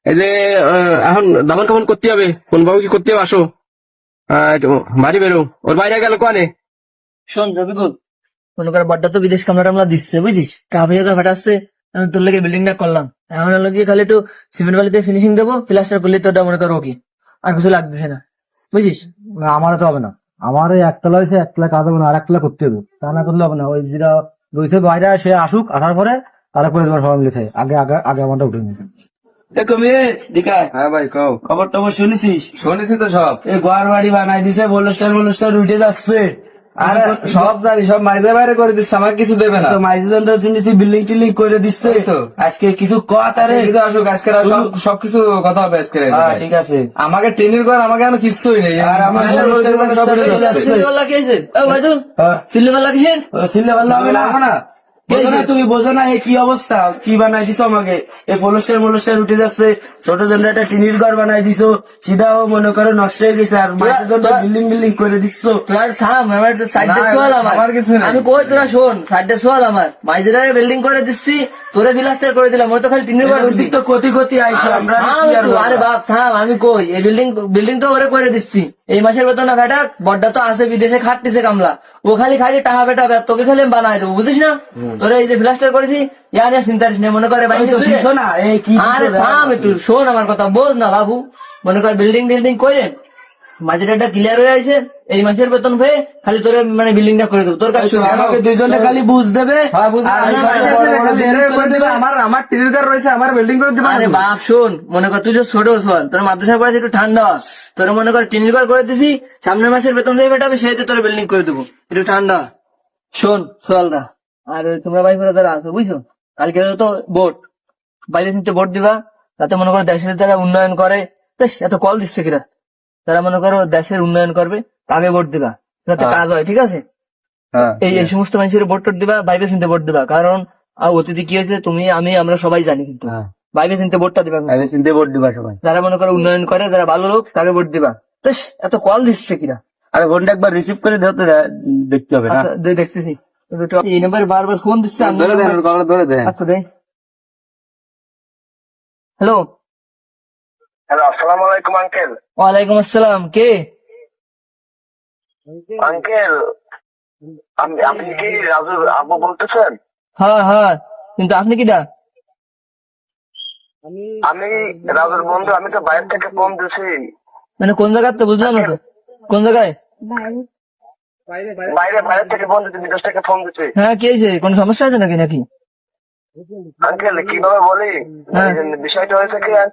এই যে এখন দামান কামান করতে হবে, কোন বাবু কি করতে হবে? আসো একটু বাড়ি বেরো, ওর বাইরে গেল কোয়ানে? শোন রবিকুল, মনে কর বড্ডা তো বিদেশ কামলা টামলা দিচ্ছে বুঝিস, টাকা তো ফাটাচ্ছে। আমি তোর লেগে বিল্ডিংটা করলাম, এখন হলো গিয়ে খালি একটু সিমেন্ট বালিতে ফিনিশিং দেবো, প্লাস্টার করলে তোরটা মনে করো কি আর কিছু লাগতেছে না বুঝিস। না, আমার তো হবে না। আমার এই একতলা হয়েছে, একতলা কাজ হবে না, আর একতলা করতে হবে। তা না করলে হবে না। ওই যেটা রয়েছে বাইরে, সে আসুক, আসার পরে তারা করে দেওয়ার সবাই মিলেছে। আগে আগে আগে আমারটা উঠে নিতে। দেখো মেয়ে দিকায় হ্যাঁ ভাই কও। খবর টবর শুনেছিস? শুনেছি তো সব। এই ঘর বাড়ি বানাই দিছে, বলস্টার উঠে যাচ্ছে। আরে সব জানি, সব মাইজে বাইরে করে দিচ্ছে, আমাকে কিছু দেবে না তো মাইজেন্দ্র শুনেছি বিল্ডিং টিল্ডিং করে দিচ্ছে। এই তো। আজকে কিছু কথা রে। কিছু আসুক আজকে, সবকিছু কথা হবে আজকে। হ্যাঁ ঠিক আছে। আমাকে ট্রেনের ঘর, আমাকে এখন কিছুই নেই। আর আমার সব উঠে যাচ্ছে। সিল্লিওয়ালা কি হয়েছে? ভাইদুল, হ্যাঁ। সিল্লিওয়ালা কিসের? সিলে ভালো হবে না। না বোঝো না, তুমি বোঝো না এই কি অবস্থা, কি বানাই দিছো আমাকে। এই ফলস্টার উঠে যাচ্ছে, ছোট জন্য একটা টিনির ঘর বানাই দিছো, সেটাও মনে করো নষ্ট হয়ে গেছে। আর মাঝে জন্য বিল্ডিং করে দিচ্ছ। তোর থাম, আমার সাইডে না, সোয়াল আমার। আমার কিছু নেই। আমি কই তোরা শোন, সাইডে সোয়াল আমার। মাইজেরারে বিল্ডিং করে দিচ্ছি, তোরে প্লাস্টার করে দিলাম, ওর তো খালি টিনের ঘর দিচ্ছি। তো কোটি আইসো আমরা থাম কি আর একটু, আরে বলবো? বাপ থাম, আমি কই এই বিল্ডিং তো ওরে করে দিচ্ছি। এই মাসের বেতন না ভেটা, বড্ডা তো আছে বিদেশে খাটতেছে কামলা, ও খালি টাকা বেটা, তোকে খালি আমি বানাই দেবো বুঝিস না। তোরে এই যে প্লাস্টার করেছি, ইয়া চিন্তা করিস না, মনে করে ওই তো দিছো না, এই কি দিছো আরে রে? থাম একটু, শোন আমার কথা, বোঝ না বাবু। মনে কর বিল্ডিং করে বাজেটটা ক্লিয়ার হয়ে আছে, এই মাসের বেতন হয়ে খালি তোরে মানে বিল্ডিংটা করে দেবো, তোর কাছে তো আমাকে দুইজনে খালি বুঝ দেবে। হ্যাঁ, বুঝতে আর পারছি। এই পাশে বড় বড় building করে দেবে। আমার টিনের ঘর রয়েছে, আমার বিল্ডিং করে দিবা। আরে বাপ শোন, মনে কর তুই যে ছোট সোয়াল, তোর মাদ্রাসা পড়াছে একটু ঠান্ডা, তোর মনে কর টিনের ঘর করে দিছি, সামনের মাসের বেতন দিয়ে বেটাবে, সেইতে তোর বিল্ডিং করে দেবো একটু ঠান্ডা। শোন সোয়ালরা, আর তোমরা ভাই করে তারা আছো বুঝছো, কালকে তো ভোট, বাইরে নিতে ভোট দিবা, তাতে মনে করো দেশের যারা উন্নয়ন করে, বেশ এত কল দিচ্ছে কিরা, তারা মনে করো দেশের উন্নয়ন করবে, আগে ভোট দিবা যাতে কাজ হয়, ঠিক আছে? এই সমস্ত মানুষের ভোট টোট দিবা, বাইরে চিনতে ভোট দিবা, কারণ অতীতে কি হয়েছে তুমি আমি আমরা সবাই জানি, কিন্তু বাইরে চিনতে ভোটটা দিবা কিন্তু। আমি চিনতে ভোট দিবা সবাই। যারা মনে করো উন্নয়ন করে, যারা ভালো লোক, তাকে ভোট দিবা। বেশ এত কল দিচ্ছে কিনা, আরে ফোনটা একবার রিসিভ করে ধরতে দেখতে হবে না? আচ্ছা দেখতেছি, এই নাম্বারে বারবার ফোন দিচ্ছে। ধরে দেন, ওর গলা ধরে দেন। আচ্ছা দে, হ্যালো। হ্যালো, আসসালামু আলাইকুম আঙ্কেল। ওয়ালাইকুম আসসালাম, কে? আঙ্কেল, আপনি কি রাজুর আব্বু বলতেছেন? হ্যাঁ হ্যাঁ, কিন্তু আপনি কি দা? আমি রাজুর বন্ধু, আমি তো বাইরে থেকে ফোন দিছি। মানে কোন জায়গায় তো বুঝলাম না তো, কোন জায়গায়? বাইরে থেকে ফোন দিচ্ছি, বিদেশ থেকে ফোন দিচ্ছি। হ্যাঁ কি হয়েছে, কোনো সমস্যা আছে নাকি নাকি? আঙ্কেল কিভাবে বলি, হ্যাঁ। বিষয়টা হয়েছে কি